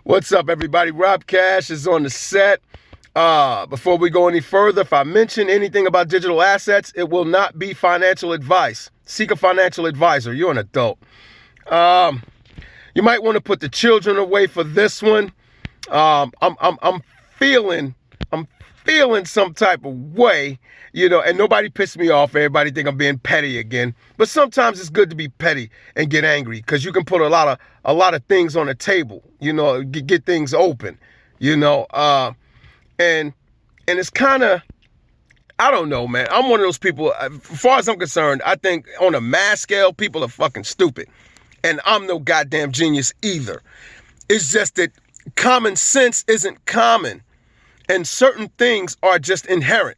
What's up, everybody? Rob Cash is on the set. Before we go any further, if I mention anything about digital assets, it will not be financial advice. Seek a financial advisor. You're an adult. You might want to put the children away for this one. I'm feeling some type of way, and nobody pissed me off. Everybody think I'm being petty again. But sometimes it's good to be petty and get angry because you can put a lot of things on the table, get things open, and it's kind of, I don't know, man. I'm one of those people, as far as I'm concerned, I think on a mass scale, people are fucking stupid. And I'm no goddamn genius either. It's just that common sense isn't common. And certain things are just inherent.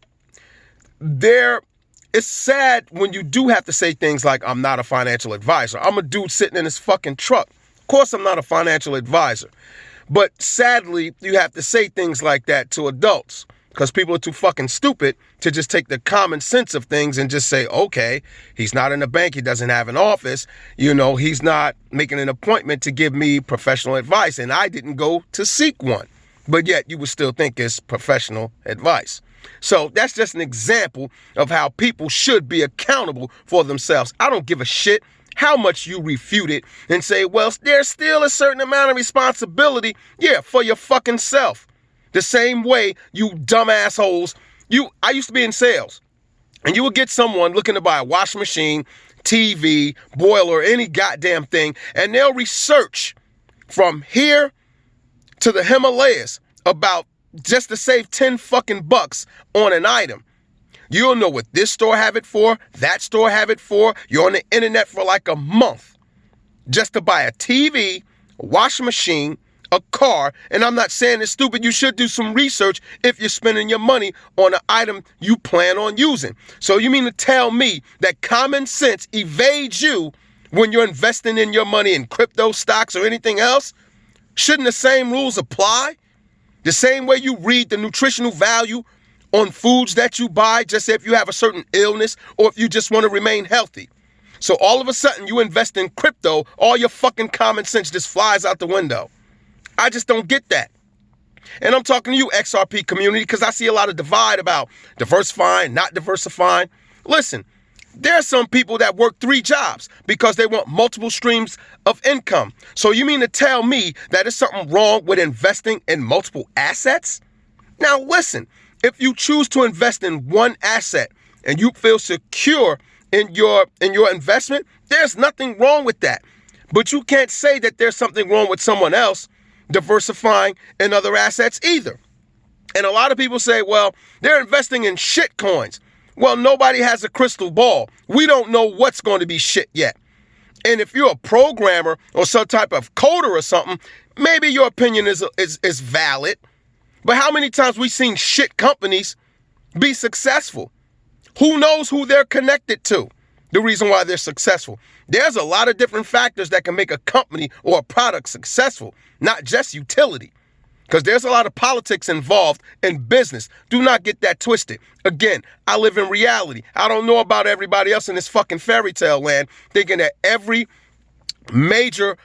It's sad when you do have to say things like, I'm not a financial advisor. I'm a dude sitting in his fucking truck. Of course I'm not a financial advisor. But sadly, you have to say things like that to adults because people are too fucking stupid to just take the common sense of things and just say, okay, he's not in a bank. He doesn't have an office. He's not making an appointment to give me professional advice. And I didn't go to seek one. But yet you would still think it's professional advice. So that's just an example of how people should be accountable for themselves. I don't give a shit how much you refute it and say, well, there's still a certain amount of responsibility, for your fucking self. The same way, you dumb assholes, I used to be in sales, and you would get someone looking to buy a washing machine, TV, boiler, any goddamn thing, and they'll research from here to the Himalayas about just to save 10 fucking bucks on an item. You'll know what this store have it for, that store have it for. You're on the internet for like a month just to buy a TV, a washing machine, a car. And I'm not saying it's stupid. You should do some research if you're spending your money on an item you plan on using. So you mean to tell me that common sense evades you when you're investing in your money in crypto stocks or anything else? Shouldn't the same rules apply? The same way you read the nutritional value on foods that you buy, just if you have a certain illness or if you just want to remain healthy. So all of a sudden you invest in crypto, all your fucking common sense just flies out the window. I just don't get that. And I'm talking to you, XRP community, because I see a lot of divide about diversifying, not diversifying. Listen, there are some people that work 3 jobs because they want multiple streams of income. So you mean to tell me that there's something wrong with investing in multiple assets? Now listen, if you choose to invest in one asset and you feel secure in your investment, there's nothing wrong with that. But you can't say that there's something wrong with someone else diversifying in other assets either. And a lot of people say, well, they're investing in shit coins. Well, nobody has a crystal ball. We don't know what's going to be shit yet. And if you're a programmer or some type of coder or something, maybe your opinion is valid. But how many times we've seen shit companies be successful? Who knows who they're connected to? The reason why they're successful. There's a lot of different factors that can make a company or a product successful, not just utility. Because there's a lot of politics involved in business. Do not get that twisted. Again, I live in reality. I don't know about everybody else in this fucking fairy tale land thinking that every major,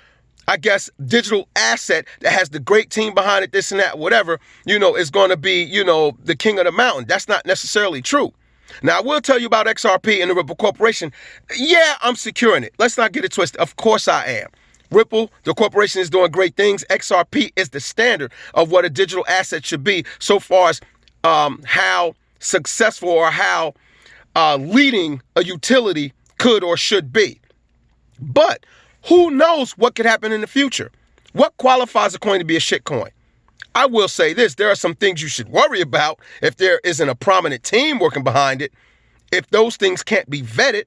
digital asset that has the great team behind it, this and that, whatever, is going to be, the king of the mountain. That's not necessarily true. Now, I will tell you about XRP and the Ripple Corporation. Yeah, I'm securing it. Let's not get it twisted. Of course I am. Ripple, the corporation, is doing great things. XRP is the standard of what a digital asset should be so far as how successful or how leading a utility could or should be. But who knows what could happen in the future? What qualifies a coin to be a shit coin? I will say this, there are some things you should worry about if there isn't a prominent team working behind it. If those things can't be vetted,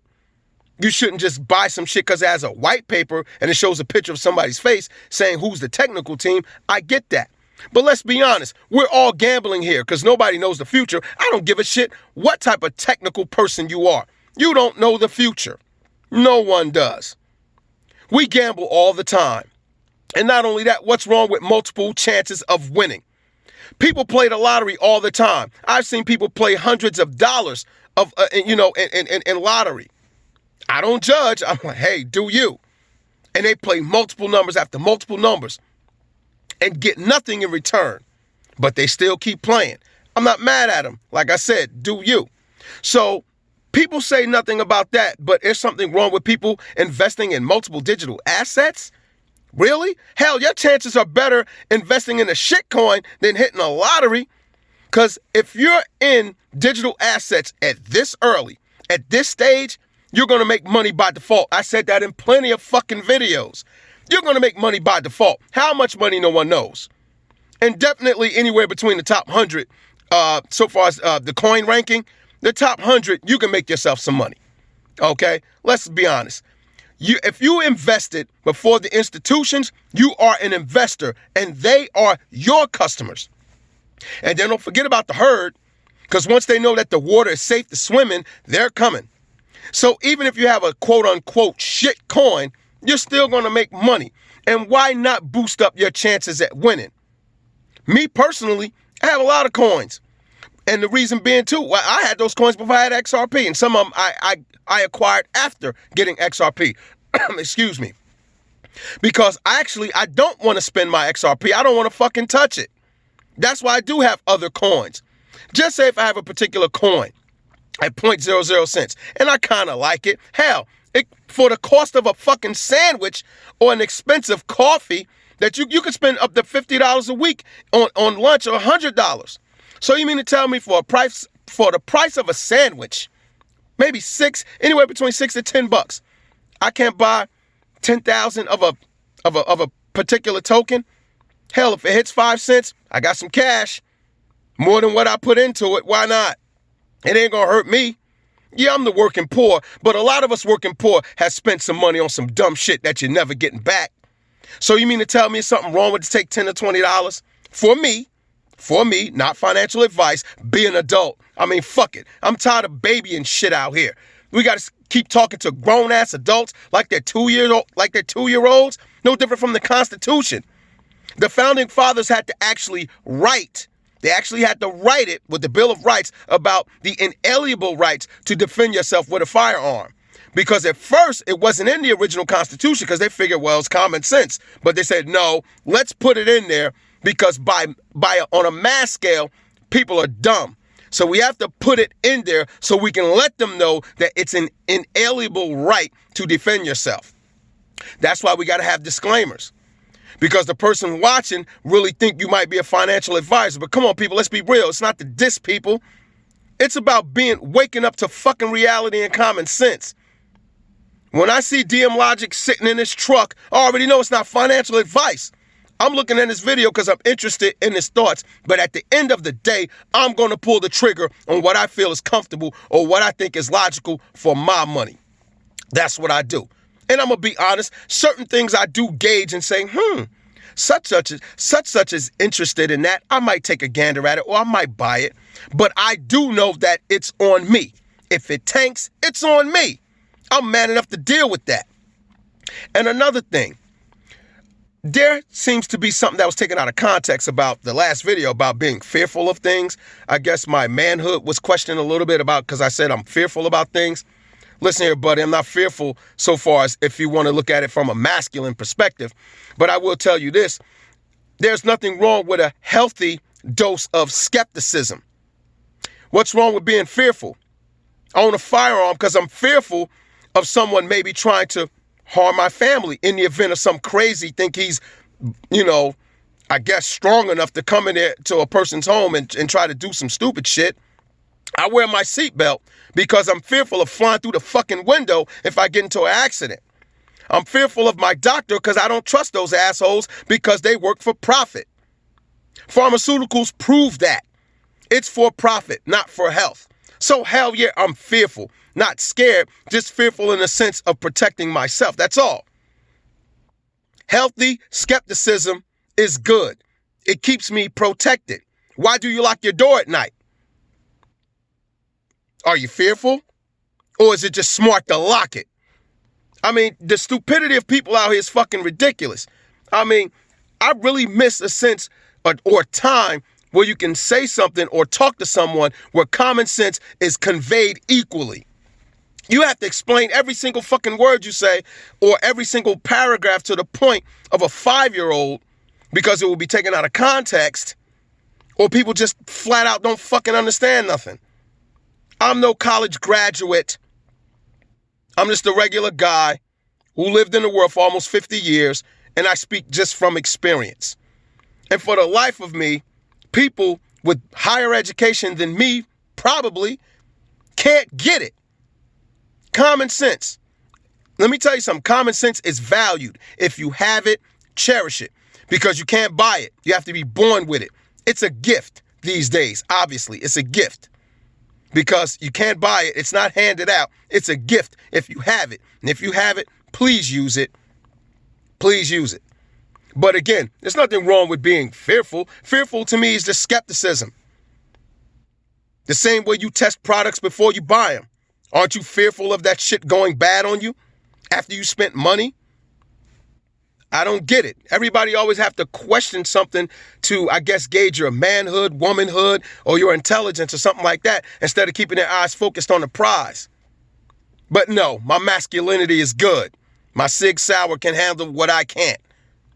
you shouldn't just buy some shit because it has a white paper and it shows a picture of somebody's face saying who's the technical team. I get that. But let's be honest, we're all gambling here because nobody knows the future. I don't give a shit what type of technical person you are. You don't know the future. No one does. We gamble all the time. And not only that, what's wrong with multiple chances of winning? People play the lottery all the time. I've seen people play hundreds of dollars in lottery. I don't judge. I'm like, hey, do you? And they play multiple numbers after multiple numbers and get nothing in return. But they still keep playing. I'm not mad at them. Like I said, do you. So people say nothing about that, but is something wrong with people investing in multiple digital assets? Really? Hell, your chances are better investing in a shitcoin than hitting a lottery. Because if you're in digital assets at this early, at this stage, you're going to make money by default. I said that in plenty of fucking videos. You're going to make money by default. How much money, no one knows. And definitely anywhere between the top 100, so far as the coin ranking, the top 100, you can make yourself some money. Okay? Let's be honest. If you invested before the institutions, you are an investor, and they are your customers. And then don't forget about the herd, because once they know that the water is safe to swim in, they're coming. So even if you have a quote-unquote shit coin, you're still going to make money. And why not boost up your chances at winning? Me personally, I have a lot of coins. And the reason being, too, well, I had those coins before I had XRP. And some of them I acquired after getting XRP. Excuse me. Because I don't want to spend my XRP. I don't want to fucking touch it. That's why I do have other coins. Just say if I have a particular coin at 0.00 cents and I kind of like it. Hell, for the cost of a fucking sandwich or an expensive coffee that you could spend up to $50 a week on lunch or $100. So you mean to tell me for the price of a sandwich, maybe anywhere between $6 to $10, I can't buy 10,000 of a particular token? Hell, if it hits 5 cents, I got some cash. More than what I put into it. Why not? It ain't gonna hurt me. Yeah, I'm the working poor, but a lot of us working poor has spent some money on some dumb shit that you're never getting back. So you mean to tell me something wrong with to take $10 to $20? For me, not financial advice, be an adult. I mean, fuck it. I'm tired of babying shit out here. We got to keep talking to grown-ass adults like they're 2-year-olds. No different from the Constitution. The founding fathers had to actually write. They actually had to write it with the Bill of Rights about the inalienable rights to defend yourself with a firearm. Because at first, it wasn't in the original Constitution because they figured, well, it's common sense. But they said, no, let's put it in there because on a mass scale, people are dumb. So we have to put it in there so we can let them know that it's an inalienable right to defend yourself. That's why we got to have disclaimers. Because the person watching really think you might be a financial advisor. But come on, people, let's be real. It's not to diss people. It's about waking up to fucking reality and common sense. When I see DM Logic sitting in his truck, I already know it's not financial advice. I'm looking at this video because I'm interested in his thoughts. But at the end of the day, I'm going to pull the trigger on what I feel is comfortable or what I think is logical for my money. That's what I do. And I'm going to be honest, certain things I do gauge and say, such is interested in that. I might take a gander at it or I might buy it. But I do know that it's on me. If it tanks, it's on me. I'm man enough to deal with that. And another thing, there seems to be something that was taken out of context about the last video about being fearful of things. I guess my manhood was questioned a little bit about because I said I'm fearful about things. Listen here, buddy, I'm not fearful so far as if you want to look at it from a masculine perspective. But I will tell you this. There's nothing wrong with a healthy dose of skepticism. What's wrong with being fearful? I own a firearm because I'm fearful of someone maybe trying to harm my family in the event of some crazy think he's, I guess strong enough to come in there to a person's home and try to do some stupid shit. I wear my seatbelt because I'm fearful of flying through the fucking window if I get into an accident. I'm fearful of my doctor because I don't trust those assholes because they work for profit. Pharmaceuticals prove that. It's for profit, not for health. So hell yeah, I'm fearful. Not scared, just fearful in the sense of protecting myself. That's all. Healthy skepticism is good. It keeps me protected. Why do you lock your door at night? Are you fearful? Or is it just smart to lock it? I mean, the stupidity of people out here is fucking ridiculous. I mean, I really miss a sense or time where you can say something or talk to someone where common sense is conveyed equally. You have to explain every single fucking word you say or every single paragraph to the point of a 5-year-old because it will be taken out of context or people just flat out don't fucking understand nothing. I'm no college graduate. I'm just a regular guy who lived in the world for almost 50 years, and I speak just from experience. And for the life of me, people with higher education than me probably can't get it. Common sense. Let me tell you something. Common sense is valued. If you have it, cherish it. Because you can't buy it. You have to be born with it. It's a gift these days. Obviously, it's a gift. Because you can't buy it. It's not handed out. It's a gift if you have it. And if you have it, please use it. Please use it. But again, there's nothing wrong with being fearful. Fearful to me is just skepticism. The same way you test products before you buy them. Aren't you fearful of that shit going bad on you after you spent money? I don't get it. Everybody always have to question something to, I guess, gauge your manhood, womanhood, or your intelligence or something like that instead of keeping their eyes focused on the prize. But no, my masculinity is good. My Sig Sauer can handle what I can't.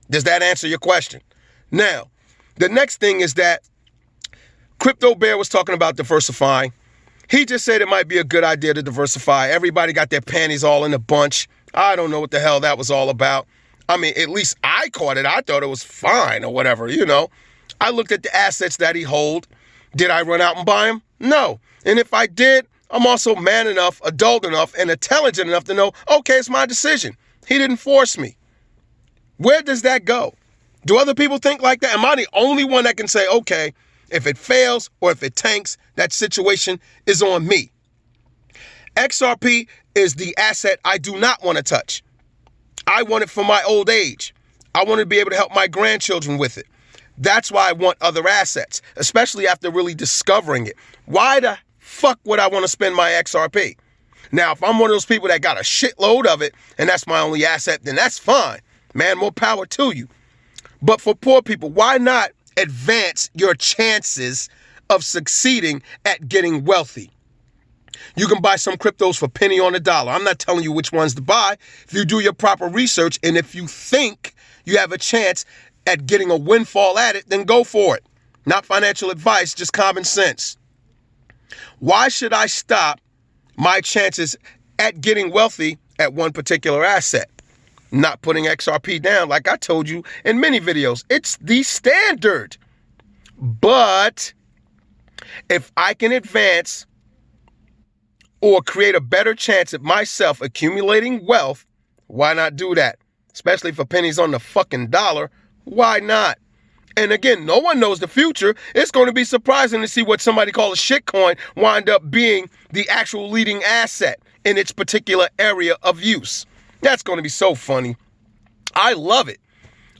Does that answer your question? Now, the next thing is that Crypto Bear was talking about diversifying. He just said it might be a good idea to diversify. Everybody got their panties all in a bunch. I don't know what the hell that was all about. I mean, at least I caught it. I thought it was fine or whatever, you know. I looked at the assets that he hold. Did I run out and buy them? No. And if I did, I'm also man enough, adult enough, and intelligent enough to know, okay, it's my decision. He didn't force me. Where does that go? Do other people think like that? Am I the only one that can say, okay, if it fails or if it tanks, that situation is on me? XRP is the asset I do not want to touch. I want it for my old age. I want to be able to help my grandchildren with it. That's why I want other assets, especially after really discovering it. Why the fuck would I want to spend my XRP? Now, if I'm one of those people that got a shitload of it and that's my only asset, then that's fine. Man, more power to you. But for poor people, why not advance your chances of succeeding at getting wealthy? You can buy some cryptos for penny on the dollar. I'm not telling you which ones to buy. If you do your proper research and if you think you have a chance at getting a windfall at it, then go for it. Not financial advice, just common sense. Why should I stop my chances at getting wealthy at one particular asset? Not putting XRP down, like I told you in many videos. It's the standard. But if I can advance or create a better chance at myself accumulating wealth, why not do that? Especially for pennies on the fucking dollar. Why not? And again, no one knows the future. It's going to be surprising to see what somebody calls a shitcoin wind up being the actual leading asset in its particular area of use. That's going to be so funny. I love it.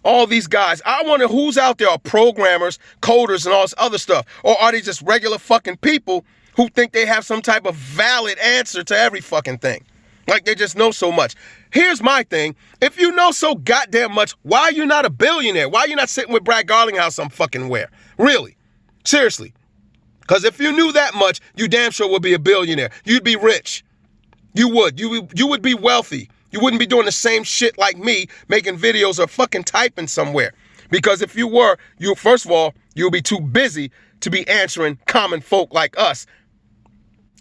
All these guys, I wonder who's out there are programmers, coders, and all this other stuff. Or are they just regular fucking people who think they have some type of valid answer to every fucking thing? Like they just know so much. Here's my thing. If you know so goddamn much, why are you not a billionaire? Why are you not sitting with Brad Garlinghouse some fucking where? Really? Seriously. Because if you knew that much, you damn sure would be a billionaire. You'd be rich. You would. You would be wealthy. You wouldn't be doing the same shit like me, making videos or fucking typing somewhere. Because if you were, first of all, you'll be too busy to be answering common folk like us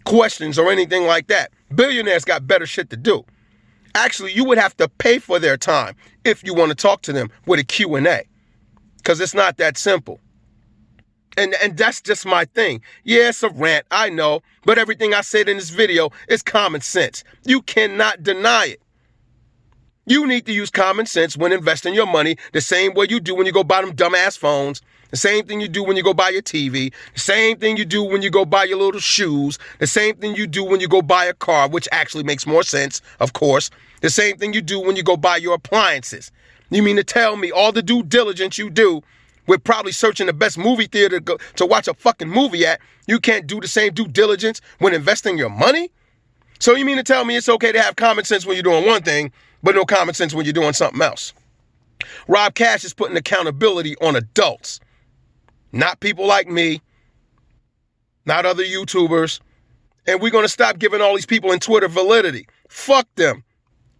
questions or anything like that. Billionaires got better shit to do. Actually, you would have to pay for their time if you want to talk to them with a Q&A. Because it's not that simple. And that's just my thing. Yeah, it's a rant, I know. But everything I said in this video is common sense. You cannot deny it. You need to use common sense when investing your money the same way you do when you go buy them dumbass phones, the same thing you do when you go buy your TV, the same thing you do when you go buy your little shoes, the same thing you do when you go buy a car, which actually makes more sense, of course, the same thing you do when you go buy your appliances. You mean to tell me all the due diligence you do with probably searching the best movie theater to watch a fucking movie at, you can't do the same due diligence when investing your money? So you mean to tell me it's okay to have common sense when you're doing one thing, but no common sense when you're doing something else? Rob Cash is putting accountability on adults, not people like me, not other YouTubers, And we're going to stop giving all these people in Twitter validity. Fuck them.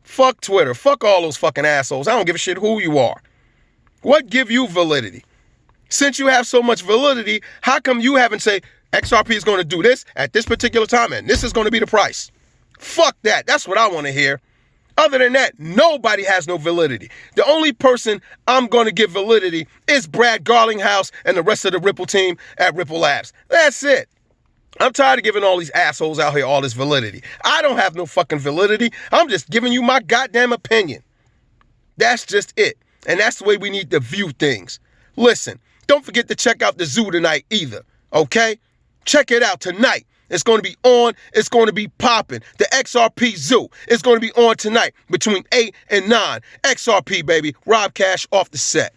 Fuck Twitter. Fuck all those fucking assholes. I don't give a shit who you are. What give you validity? Since you have so much validity, how come you haven't said XRP is going to do this at this particular time and this is going to be the price? Fuck that. That's what I want to hear. Other than that, nobody has no validity. The only person I'm going to give validity is Brad Garlinghouse and the rest of the Ripple team at Ripple Labs. That's it. I'm tired of giving all these assholes out here all this validity. I don't have no fucking validity. I'm just giving you my goddamn opinion. That's just it. And that's the way we need to view things. Listen, don't forget to check out the zoo tonight either, okay? Check it out tonight. It's going to be on. It's going to be popping. The XRP Zoo is going to be on tonight between 8 and 9. XRP, baby. Rob Cash off the set.